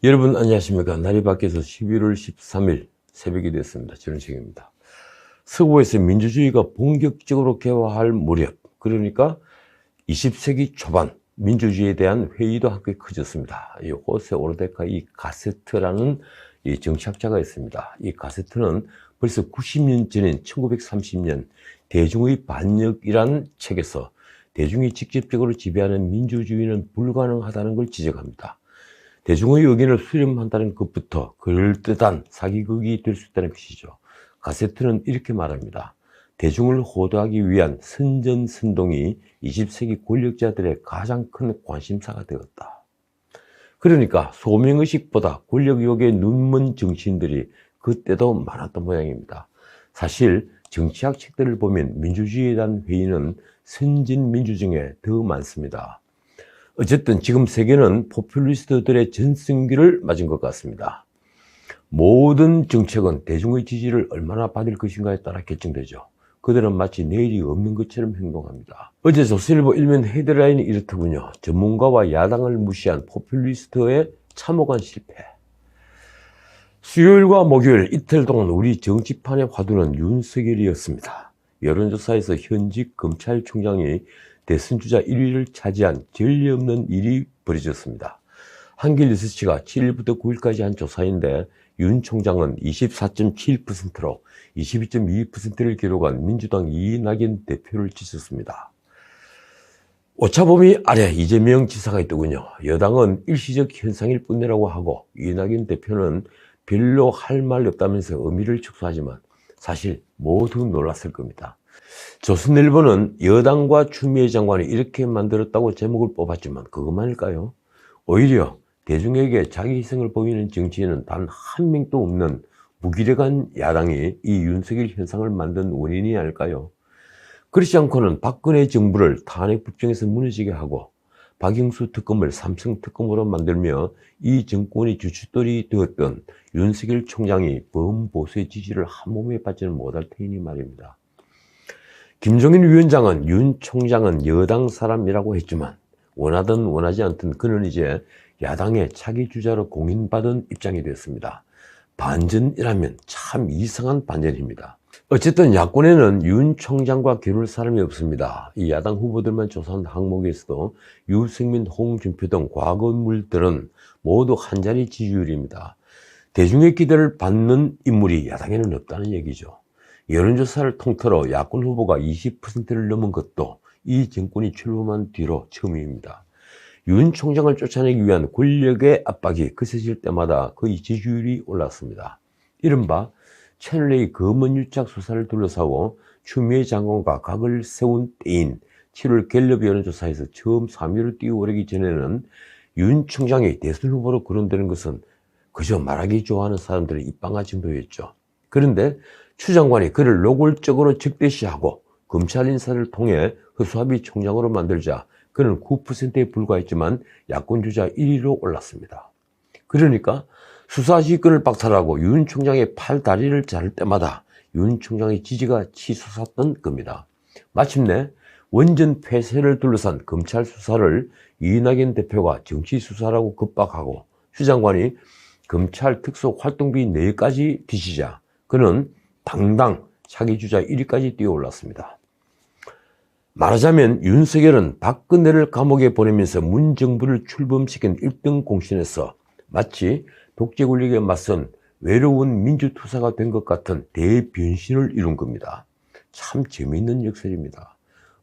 여러분 안녕하십니까. 날이 밖에서 11월 13일 새벽이 됐습니다. 전원식입니다. 서구에서 민주주의가 본격적으로 개화할 무렵, 그러니까 20세기 초반 민주주의에 대한 회의도 함께 커졌습니다. 이 호세 오르데카 이 가세트라는 이 정치학자가 있습니다. 이 가세트는 벌써 90년 전인 1930년 대중의 반역이라는 책에서 대중이 직접적으로 지배하는 민주주의는 불가능하다는 걸 지적합니다. 대중의 의견을 수렴한다는 것부터 그럴듯한 사기극이 될 수 있다는 것이죠. 가세트는 이렇게 말합니다. 대중을 호도하기 위한 선전선동이 20세기 권력자들의 가장 큰 관심사가 되었다. 그러니까 소명의식보다 권력욕에 눈먼 정치인들이 그때도 많았던 모양입니다. 사실 정치학 책들을 보면 민주주의에 대한 회의는 선진민주 중에 더 많습니다. 어쨌든 지금 세계는 포퓰리스트들의 전성기를 맞은 것 같습니다. 모든 정책은 대중의 지지를 얼마나 받을 것인가에 따라 결정되죠. 그들은 마치 내일이 없는 것처럼 행동합니다. 어제 조선일보 일면 헤드라인이 이렇더군요. 전문가와 야당을 무시한 포퓰리스트의 참혹한 실패. 수요일과 목요일 이틀 동안 우리 정치판의 화두는 윤석열이었습니다. 여론조사에서 현직 검찰총장이 대선주자 1위를 차지한 전례 없는 일이 벌어졌습니다. 한길뉴스치가 7일부터 9일까지 한 조사인데 윤 총장은 24.7%로 22.2%를 기록한 민주당 이낙연 대표를 치셨습니다. 오차범위 아래 이재명 지사가 있더군요. 여당은 일시적 현상일 뿐이라고 하고 이낙연 대표는 별로 할 말 없다면서 의미를 축소하지만 사실 모두 놀랐을 겁니다. 조선일보는 여당과 추미애 장관이 이렇게 만들었다고 제목을 뽑았지만 그것만일까요? 오히려 대중에게 자기 희생을 보이는 정치인은 단 한 명도 없는 무기력한 야당이 이 윤석열 현상을 만든 원인이 아닐까요? 그렇지 않고는 박근혜 정부를 탄핵 법정에서 무너지게 하고 박영수 특검을 삼성 특검으로 만들며 이 정권의 주춧돌이 되었던 윤석열 총장이 범보수의 지지를 한 몸에 받지는 못할 테니 말입니다. 김종인 위원장은 윤 총장은 여당 사람이라고 했지만 원하든 원하지 않든 그는 이제 야당의 차기 주자로 공인받은 입장이 됐습니다. 반전이라면 참 이상한 반전입니다. 어쨌든 야권에는 윤 총장과 겨룰 사람이 없습니다. 이 야당 후보들만 조사한 항목에서도 유승민, 홍준표 등 과거 인물들은 모두 한 자리 지지율입니다. 대중의 기대를 받는 인물이 야당에는 없다는 얘기죠. 여론조사를 통틀어 야권 후보가 20%를 넘은 것도 이 정권이 출범한 뒤로 처음입니다. 윤 총장을 쫓아내기 위한 권력의 압박이 거세질 때마다 그의 지지율이 올랐습니다. 이른바 채널A 검은 유착 수사를 둘러싸고 추미애 장관과 각을 세운 때인 7월 갤럽 여론조사에서 처음 3위로 뛰어오르기 전에는 윤 총장이 대선 후보로 거론되는 것은 그저 말하기 좋아하는 사람들의 입방아 정도였죠. 그런데 추 장관이 그를 노골적으로 적대시하고 검찰 인사를 통해 허수아비 총장으로 만들자 그는 9%에 불과했지만 야권 주자 1위로 올랐습니다. 그러니까 수사지휘권을 박탈하고 윤 총장의 팔다리를 자를 때마다 윤 총장의 지지가 치솟았던 겁니다. 마침내 원전 폐쇄를 둘러싼 검찰 수사를 이낙연 대표가 정치 수사라고 급박하고 추 장관이 검찰 특수활동비 내까지 뒤지자 그는 당당 차기 주자 1위까지 뛰어올랐습니다. 말하자면 윤석열은 박근혜를 감옥에 보내면서 문 정부를 출범시킨 1등 공신에서 마치 독재 권력에 맞선 외로운 민주투사가 된 것 같은 대변신을 이룬 겁니다. 참 재미있는 역설입니다.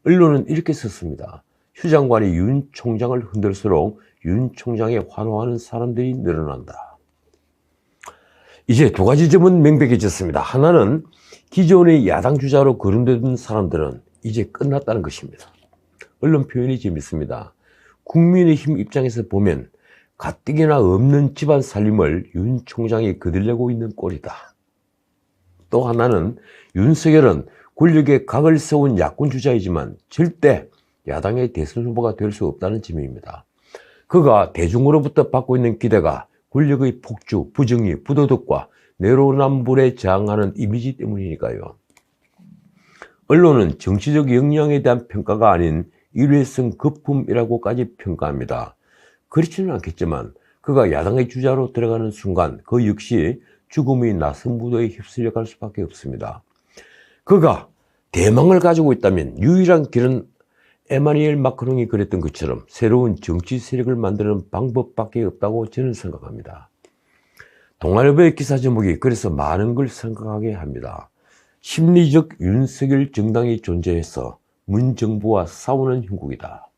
언론은 이렇게 썼습니다. 추 장관이 윤 총장을 흔들수록 윤 총장에 환호하는 사람들이 늘어난다. 이제 두 가지 점은 명백해졌습니다. 하나는 기존의 야당 주자로 거론되던 사람들은 이제 끝났다는 것입니다. 언론 표현이 재밌습니다. 국민의힘 입장에서 보면 가뜩이나 없는 집안 살림을 윤 총장이 거들려고 있는 꼴이다. 또 하나는 윤석열은 권력의 각을 세운 야권 주자이지만 절대 야당의 대선 후보가 될 수 없다는 점입니다. 그가 대중으로부터 받고 있는 기대가 권력의 폭주, 부정의, 부도덕과 내로남불에 저항하는 이미지 때문이니까요. 언론은 정치적 역량에 대한 평가가 아닌 일회성 거품이라고까지 평가합니다. 그렇지는 않겠지만 그가 야당의 주자로 들어가는 순간 그 역시 죽음의 낯선 무도에 휩쓸려 갈 수밖에 없습니다. 그가 대망을 가지고 있다면 유일한 길은 에마뉘엘 마크롱이 그랬던 것처럼 새로운 정치 세력을 만드는 방법밖에 없다고 저는 생각합니다. 동아일보의 기사 제목이 그래서 많은 걸 생각하게 합니다. 심리적 윤석열 정당이 존재해서 문 정부와 싸우는 형국이다.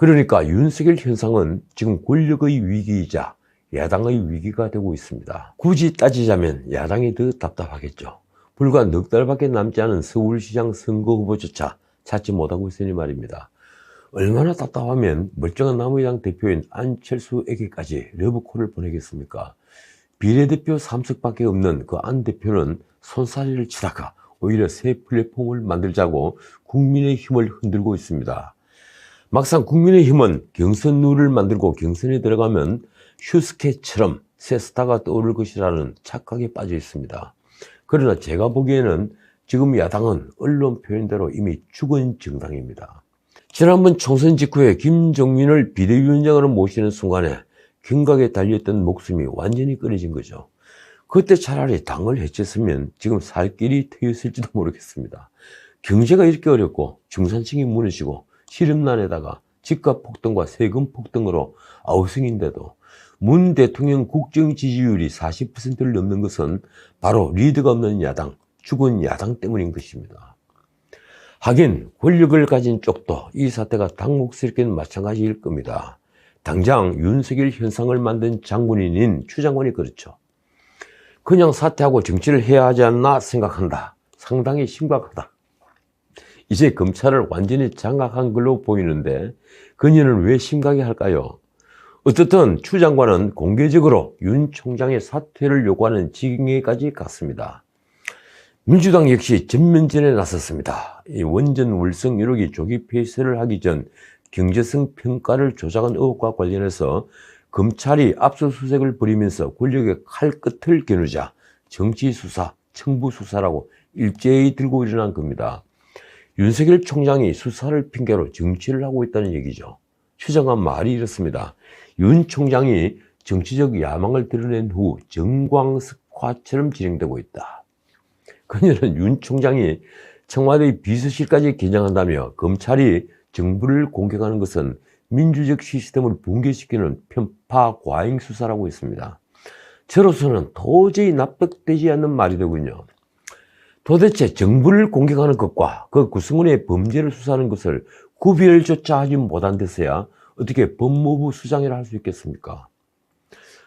그러니까 윤석열 현상은 지금 권력의 위기이자 야당의 위기가 되고 있습니다. 굳이 따지자면 야당이 더 답답하겠죠. 불과 넉 달밖에 남지 않은 서울시장 선거 후보조차 찾지 못하고 있으니 말입니다. 얼마나 답답하면 멀쩡한 남의당 대표인 안철수에게까지 러브콜을 보내겠습니까? 비례대표 3석밖에 없는 그 안 대표는 손사래를 치다가 오히려 새 플랫폼을 만들자고 국민의힘을 흔들고 있습니다. 막상 국민의힘은 경선 룰을 만들고 경선에 들어가면 슈스케처럼 새 스타가 떠오를 것이라는 착각에 빠져 있습니다. 그러나 제가 보기에는 지금 야당은 언론 표현대로 이미 죽은 정당입니다. 지난번 총선 직후에 김종민을 비대위원장으로 모시는 순간에 경각에 달렸던 목숨이 완전히 끊어진 거죠. 그때 차라리 당을 해쳤으면 지금 살 길이 트였을지도 모르겠습니다. 경제가 이렇게 어렵고 중산층이 무너지고 시름난에다가 집값 폭등과 세금 폭등으로 아우성인데도 문 대통령 국정 지지율이 40%를 넘는 것은 바로 리더가 없는 야당, 죽은 야당 때문인 것입니다. 하긴 권력을 가진 쪽도 이 사태가 당혹스럽게는 마찬가지일 겁니다. 당장 윤석열 현상을 만든 장본인인 추 장관이 그렇죠. 그냥 사퇴하고 정치를 해야 하지 않나 생각한다. 상당히 심각하다. 이제 검찰을 완전히 장악한 걸로 보이는데 그녀는 왜 심각해 할까요? 어쨌든 추 장관은 공개적으로 윤 총장의 사퇴를 요구하는 지경에까지 갔습니다. 민주당 역시 전면전에 나섰습니다. 이 원전월성 1호기 조기 폐쇄를 하기 전 경제성 평가를 조작한 의혹과 관련해서 검찰이 압수수색을 벌이면서 권력의 칼끝을 겨누자 정치수사, 청부수사라고 일제히 들고 일어난 겁니다. 윤석열 총장이 수사를 핑계로 정치를 하고 있다는 얘기죠. 추 장관 말이 이렇습니다. 윤 총장이 정치적 야망을 드러낸 후 정광석화처럼 진행되고 있다. 그녀는 윤 총장이 청와대 비서실까지 개장한다며 검찰이 정부를 공격하는 것은 민주적 시스템을 붕괴시키는 편파 과잉 수사라고 했습니다. 저로서는 도저히 납득되지 않는 말이더군요. 도대체 정부를 공격하는 것과 그 구성원의 범죄를 수사하는 것을 구별조차 하지 못한 데서야 어떻게 법무부 수장이라 할 수 있겠습니까?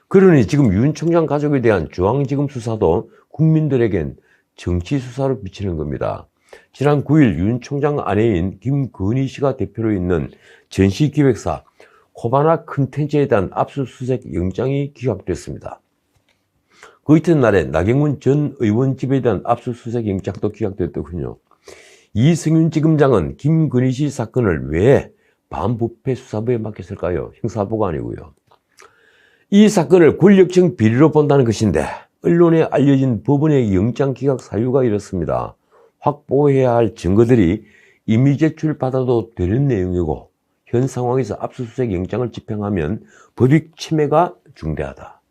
그러니 지금 윤 총장 가족에 대한 중앙지검 수사도 국민들에겐 정치 수사로 비치는 겁니다. 지난 9일 윤 총장 아내인 김건희 씨가 대표로 있는 전시기획사 코바나 컨텐츠에 대한 압수수색 영장이 기각됐습니다. 그 이튿날에 나경원 전 의원 집에 대한 압수수색 영장도 기각됐더군요. 이승윤 지검장은 김건희 씨 사건을 왜 반부패 수사부에 맡겼을까요? 형사부가 아니고요. 이 사건을 권력적 비리로 본다는 것인데 언론에 알려진 법원의 영장 기각 사유가 이렇습니다. 확보해야 할 증거들이 이미 제출받아도 되는 내용이고 현 상황에서 압수수색 영장을 집행하면 법익 침해가 중대하다.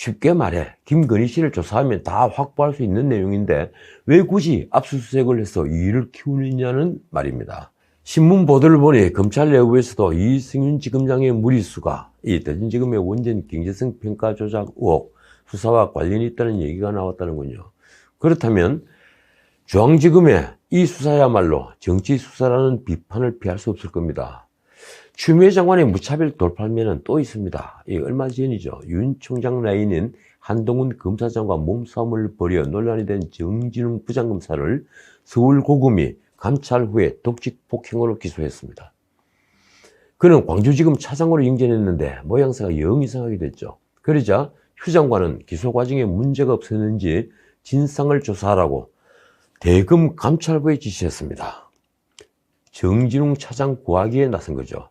쉽게 말해 김건희 씨를 조사하면 다 확보할 수 있는 내용인데 왜 굳이 압수수색을 해서 이의를 키우느냐는 말입니다. 신문 보도를 보니 검찰 내부에서도 이승윤 지검장의 무리수가 이 대전지검의 원전 경제성 평가 조작 의혹 수사와 관련이 있다는 얘기가 나왔다는군요. 그렇다면 중앙지검의 이 수사야말로 정치 수사라는 비판을 피할 수 없을 겁니다. 추미애 장관의 무차별 돌팔매는 또 있습니다. 얼마 전이죠. 윤 총장 라인인 한동훈 검사장과 몸싸움을 벌여 논란이 된 정진웅 부장검사를 서울고검이 감찰 후에 독직 폭행으로 기소했습니다. 그는 광주지검 차장으로 인정했는데 모양새가 영 이상하게 됐죠. 그러자 휴 장관은 기소 과정에 문제가 없었는지 진상을 조사하라고 대검 감찰부에 지시했습니다. 정진웅 차장 구하기에 나선 거죠.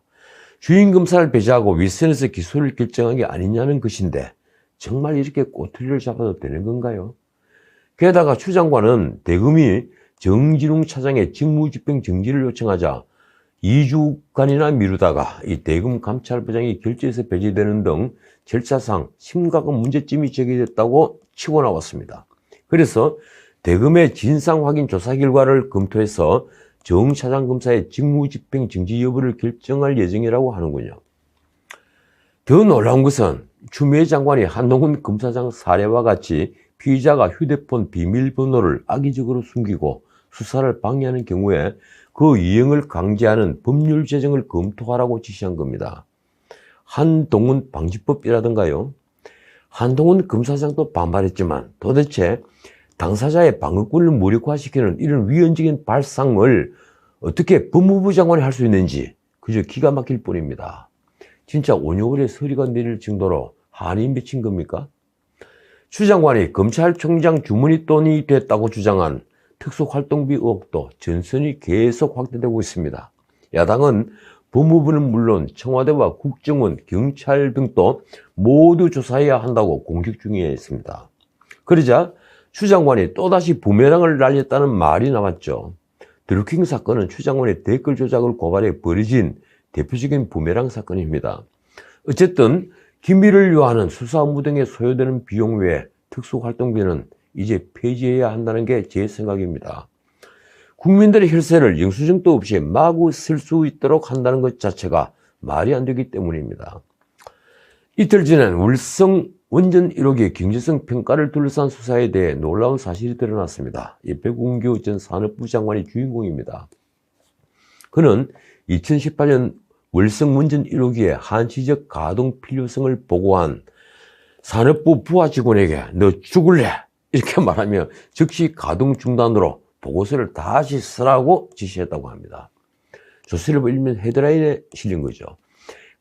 주인 검사를 배제하고 윗선에서 기소를 결정한 게 아니냐는 것인데 정말 이렇게 꼬투리를 잡아도 되는 건가요? 게다가 추 장관은 대검이 정진웅 차장의 직무집행 정지를 요청하자 2주간이나 미루다가 이 대검 감찰부장이 결재에서 배제되는 등 절차상 심각한 문제점이 제기됐다고 치고 나왔습니다. 그래서 대검의 진상 확인 조사 결과를 검토해서 정 차장 검사의 직무집행 정지 여부를 결정할 예정이라고 하는군요. 더 놀라운 것은 추미애 장관이 한동훈 검사장 사례와 같이 피의자가 휴대폰 비밀번호를 악의적으로 숨기고 수사를 방해하는 경우에 그 이행을 강제하는 법률 제정을 검토하라고 지시한 겁니다. 한동훈 방지법이라든가요. 한동훈 검사장도 반발했지만 도대체 당사자의 방어권을 무력화시키는 이런 위헌적인 발상을 어떻게 법무부 장관이 할 수 있는지 그저 기가 막힐 뿐입니다. 진짜 온효월의 서리가 내릴 정도로 한이 맺힌 겁니까? 추 장관이 검찰총장 주머니 돈이 됐다고 주장한 특수활동비 의혹도 전선이 계속 확대되고 있습니다. 야당은 법무부는 물론 청와대와 국정원, 경찰 등도 모두 조사해야 한다고 공격 중에 있습니다. 그러자 추 장관이 또다시 부메랑을 날렸다는 말이 나왔죠. 드루킹 사건은 추 장관의 댓글 조작을 고발해 벌어진 대표적인 부메랑 사건입니다. 어쨌든 기밀을 요하는 수사 업무 등에 소요되는 비용 외에 특수활동비는 이제 폐지해야 한다는 게 제 생각입니다. 국민들의 혈세를 영수증도 없이 마구 쓸 수 있도록 한다는 것 자체가 말이 안 되기 때문입니다. 이틀 전엔 월성 원전 1호기 경제성 평가를 둘러싼 수사에 대해 놀라운 사실이 드러났습니다. 이 백운규 전 산업부 장관이 주인공입니다. 그는 2018년 월성 원전 1호기의 한시적 가동 필요성을 보고한 산업부 부하 직원에게 너 죽을래? 이렇게 말하며 즉시 가동 중단으로 보고서를 다시 쓰라고 지시했다고 합니다. 조선일보 일면 헤드라인에 실린 거죠.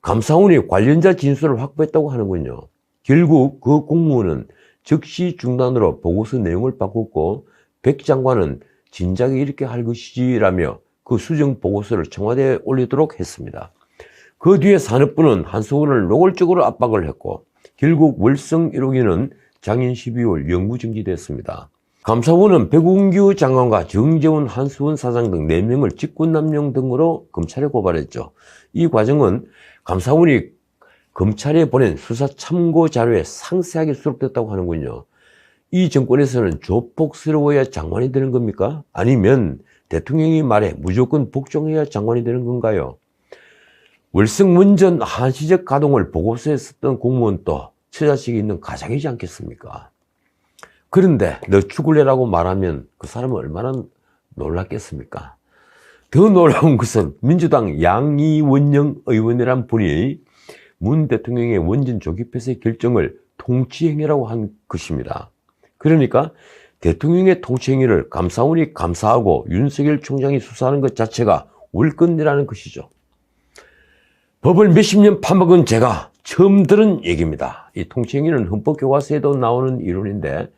감사원이 관련자 진술을 확보했다고 하는군요. 결국 그 공무원은 즉시 중단으로 보고서 내용을 바꿨고 백 장관은 진작에 이렇게 할 것이지라며 그 수정 보고서를 청와대에 올리도록 했습니다. 그 뒤에 산업부는 한수원을 노골적으로 압박을 했고 결국 월성 1호기는 작년 12월 영구정지됐습니다. 감사원은 백운규 장관과 정재훈 한수원 사장 등 4명을 직권남용 등으로 검찰에 고발했죠. 이 과정은 감사원이 검찰에 보낸 수사 참고 자료에 상세하게 수록됐다고 하는군요. 이 정권에서는 조폭스러워야 장관이 되는 겁니까? 아니면 대통령이 말해 무조건 복종해야 장관이 되는 건가요? 월성 원전 한시적 가동을 보고서에 썼던 공무원도 처자식이 있는 가장이지 않겠습니까? 그런데 너 죽을래라고 말하면 그 사람은 얼마나 놀랐겠습니까? 더 놀라운 것은 민주당 양이원영 의원이란 분이 문 대통령의 원전 조기 폐쇄 결정을 통치행위라고 한 것입니다. 그러니까 대통령의 통치행위를 감사원이 감사하고 윤석열 총장이 수사하는 것 자체가 월권이라는 것이죠. 법을 몇십 년 파먹은 제가 처음 들은 얘기입니다. 이 통치행위는 헌법교과서에도 나오는 이론인데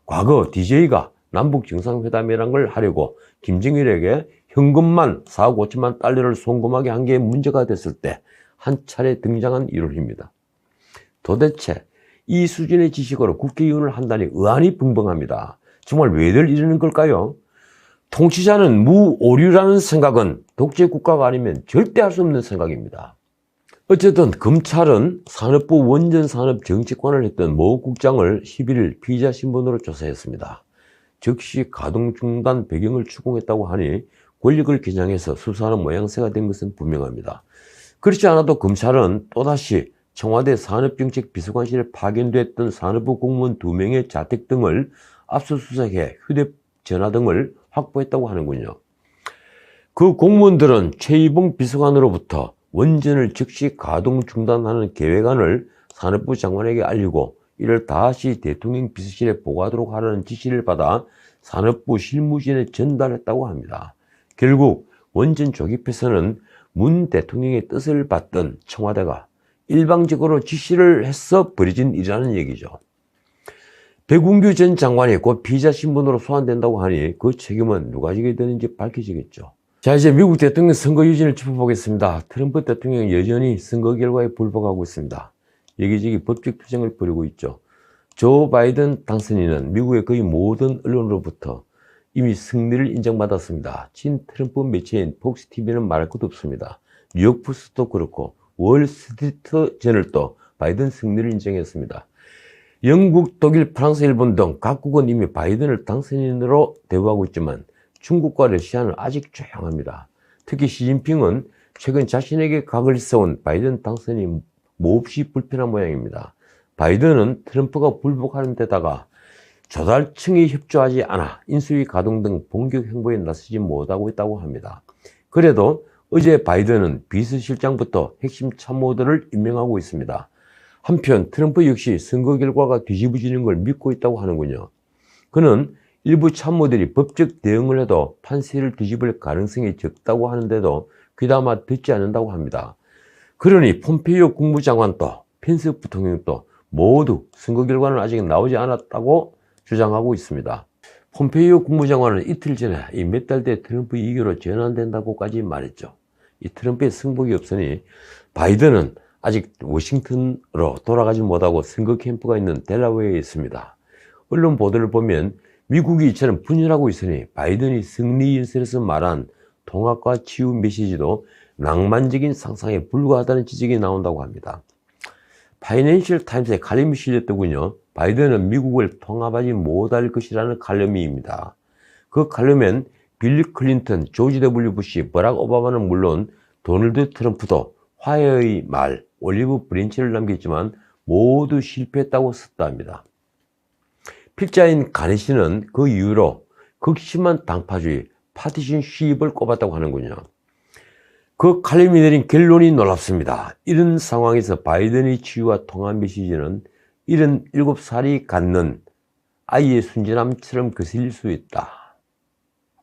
과거 DJ가 남북 정상회담이라는 걸 하려고 김정일에게 현금만 4억 5천만 달러를 송금하게 한 게 문제가 됐을 때 한 차례 등장한 이론입니다. 도대체 이 수준의 지식으로 국회의원을 한다니 의안이 붕붕합니다. 정말 왜들 이러는 걸까요? 통치자는 무오류라는 생각은 독재 국가가 아니면 절대 할 수 없는 생각입니다. 어쨌든 검찰은 산업부 원전산업정책관을 했던 모 국장을 11일 피의자 신분으로 조사했습니다. 즉시 가동 중단 배경을 추궁했다고 하니 권력을 겨냥해서 수사하는 모양새가 된 것은 분명합니다. 그렇지 않아도 검찰은 또다시 청와대 산업정책비서관실에 파견됐던 산업부 공무원 2명의 자택 등을 압수수색해 휴대전화 등을 확보했다고 하는군요. 그 공무원들은 최이봉 비서관으로부터 원전을 즉시 가동 중단하는 계획안을 산업부 장관에게 알리고 이를 다시 대통령 비서실에 보고하도록 하라는 지시를 받아 산업부 실무진에 전달했다고 합니다. 결국 원전 조기 폐쇄는 문 대통령의 뜻을 받던 청와대가 일방적으로 지시를 해서 벌어진 일이라는 얘기죠. 백운규 전 장관이 곧 피의자 신분으로 소환된다고 하니 그 책임은 누가 지게 되는지 밝혀지겠죠. 자, 이제 미국 대통령 선거 유진을 짚어보겠습니다. 트럼프 대통령은 여전히 선거 결과에 불복하고 있습니다. 여기저기 법적 투쟁을 벌이고 있죠. 조 바이든 당선인은 미국의 거의 모든 언론으로부터 이미 승리를 인정받았습니다. 친 트럼프 매체인 폭스TV는 말할 것도 없습니다. 뉴욕포스트도 그렇고 월스트리트 저널도 바이든 승리를 인정했습니다. 영국, 독일, 프랑스, 일본 등 각국은 이미 바이든을 당선인으로 대우하고 있지만 중국과 러시아는 아직 조용합니다. 특히 시진핑은 최근 자신에게 각을 세운 바이든 당선이 몹시 불편한 모양입니다. 바이든은 트럼프가 불복하는 데다가 조달층이 협조하지 않아 인수위 가동 등 본격 행보에 나서지 못하고 있다고 합니다. 그래도 어제 바이든은 비서실장부터 핵심 참모들을 임명하고 있습니다. 한편 트럼프 역시 선거 결과가 뒤집어지는 걸 믿고 있다고 하는군요. 그는 일부 참모들이 법적 대응을 해도 판세를 뒤집을 가능성이 적다고 하는데도 귀담아 듣지 않는다고 합니다. 그러니 폼페이오 국무장관도 펜스 부통령도 모두 선거 결과는 아직 나오지 않았다고 주장하고 있습니다. 폼페이오 국무장관은 이틀 전에 이 몇 달 뒤에 트럼프 2기로 전환된다고까지 말했죠. 이 트럼프의 승복이 없으니 바이든은 아직 워싱턴으로 돌아가지 못하고 선거 캠프가 있는 델라웨어에 있습니다. 언론 보도를 보면 미국이 이처럼 분열하고 있으니 바이든이 승리 연설에서 말한 통합과 치유 메시지도 낭만적인 상상에 불과하다는 지적이 나온다고 합니다. 파이낸셜 타임스에 칼럼이 실렸더군요. 바이든은 미국을 통합하지 못할 것이라는 칼럼입니다. 그 칼럼엔 빌 클린턴, 조지 W. 부시, 버락 오바마는 물론 도널드 트럼프도 화해의 말, 올리브 브랜치를 남겼지만 모두 실패했다고 썼다 합니다. 필자인 가네시는 그 이후로 극심한 당파주의, 파티션 시입을 꼽았다고 하는군요. 그 칼럼이 내린 결론이 놀랍습니다. 이런 상황에서 바이든의 치유와 통합 메시지는 77살이 갖는 아이의 순진함처럼 거슬릴 수 있다.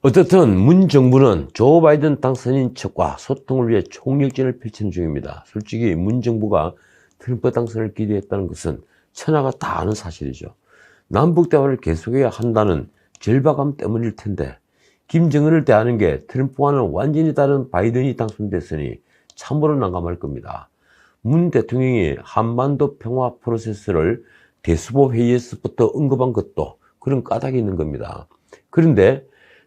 어떻든 문 정부는 조 바이든 당선인 측과 소통을 위해 총력전을 펼치는 중입니다. 솔직히 문 정부가 트럼프 당선을 기대했다는 것은 천하가 다 아는 사실이죠. 남북 대화를 계속해야 한다는 절박함 때문일 텐데 김정은을 대하는 게 트럼프와는 완전히 다른 바이든이 당선됐으니 참으로 난감할 겁니다. 문 대통령이 한반도 평화 프로세스를 대수보 회의에서부터 언급한 것도 그런 까닭이 있는 겁니다. 그런데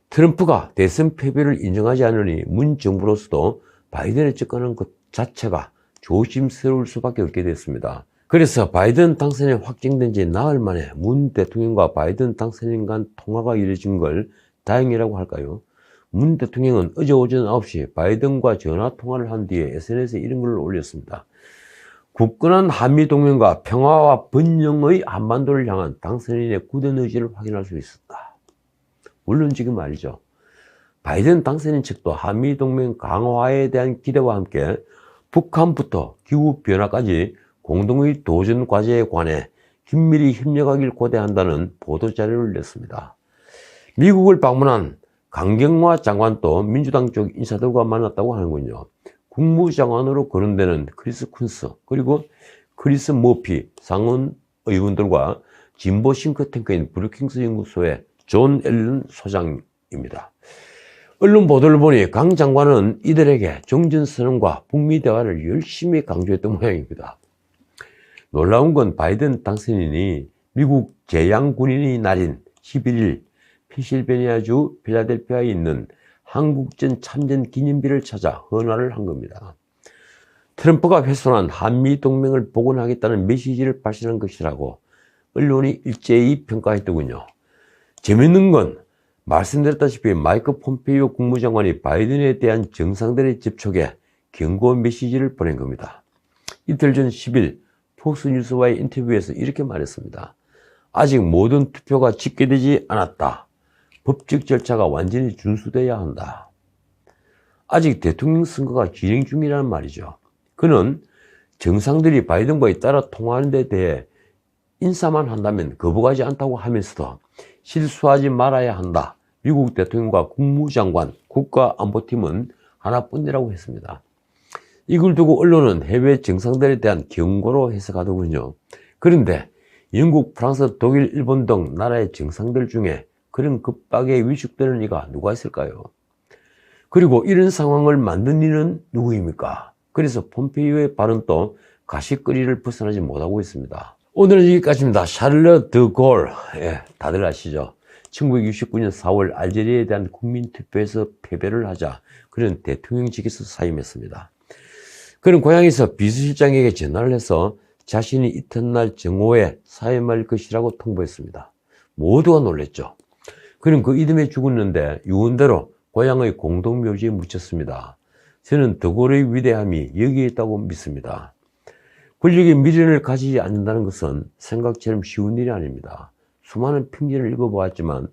트럼프가 대선 패배를 인정하지 않으니 문 정부로서도 바이든에 접근하는 것 자체가 조심스러울 수밖에 없게 됐습니다. 그래서 바이든 당선이 확정된 지 나흘 만에 문 대통령과 바이든 당선인 간 통화가 이루어진 걸 다행이라고 할까요? 문 대통령은 어제 오전 9시 바이든과 전화 통화를 한 뒤에 SNS에 이런 글을 올렸습니다. 굳건한 한미동맹과 평화와 번영의 한반도를 향한 당선인의 굳은 의지를 확인할 수 있었다. 물론 지금 말이죠. 바이든 당선인 측도 한미동맹 강화에 대한 기대와 함께 북한부터 기후변화까지 공동의 도전 과제에 관해 긴밀히 협력하길 고대한다는 보도자료를 냈습니다. 미국을 방문한 강경화 장관도 민주당 쪽 인사들과 만났다고 하는군요. 국무장관으로 거론되는 크리스 쿤스 그리고 크리스 머피 상원 의원들과 진보 싱크탱크인 브루킹스 연구소의 존 앨런 소장입니다. 언론 보도를 보니 강 장관은 이들에게 종전선언과 북미 대화를 열심히 강조했던 모양입니다. 놀라운 건 바이든 당선인이 미국 제양군인의 날인 11일 펜실베니아주 필라델피아에 있는 한국전 참전 기념비를 찾아 헌화를 한 겁니다. 트럼프가 훼손한 한미동맹을 복원하겠다는 메시지를 발신한 것이라고 언론이 일제히 평가했더군요. 재밌는 건 말씀드렸다시피 마이크 폼페이오 국무장관이 바이든에 대한 정상들의 접촉에 경고 메시지를 보낸 겁니다. 이틀 전 10일 폭스뉴스와의 인터뷰에서 이렇게 말했습니다. 아직 모든 투표가 집계되지 않았다. 법적 절차가 완전히 준수돼야 한다. 아직 대통령 선거가 진행 중이라는 말이죠. 그는 정상들이 바이든과 잇따라 통화하는 데 대해 인사만 한다면 거부하지 않다고 하면서도 실수하지 말아야 한다. 미국 대통령과 국무장관, 국가안보팀은 하나뿐이라고 했습니다. 이걸 두고 언론은 해외 정상들에 대한 경고로 해석하더군요. 그런데 영국, 프랑스, 독일, 일본 등 나라의 정상들 중에 그런 급박에 위축되는 이가 누가 있을까요? 그리고 이런 상황을 만든 이는 누구입니까? 그래서 폼페이오의 발언도 가시거리를 벗어나지 못하고 있습니다. 오늘은 여기까지입니다. 샤를러 드골, 다들 아시죠? 1969년 4월 알제리에 대한 국민투표에서 패배를 하자 그는 대통령직에서 사임했습니다. 그는 고향에서 비서실장에게 전화를 해서 자신이 이튿날 정오에 사임할 것이라고 통보했습니다. 모두가 놀랐죠. 그는 그 이듬해 죽었는데 유언대로 고향의 공동묘지에 묻혔습니다. 저는 드골의 위대함이 여기에 있다고 믿습니다. 권력의 미련을 가지지 않는다는 것은 생각처럼 쉬운 일이 아닙니다. 수많은 평전을 읽어보았지만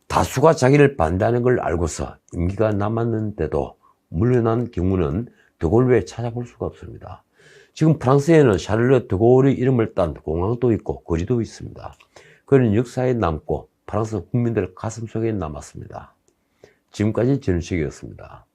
다수가 자기를 반대하는 걸 알고서 임기가 남았는데도 물러난 경우는 드골 외에 찾아볼 수가 없습니다. 지금 프랑스에는 샤를르 드골의 이름을 딴 공항도 있고 거리도 있습니다. 그는 역사에 남고 프랑스 국민들 가슴속에 남았습니다. 지금까지 전우식이었습니다.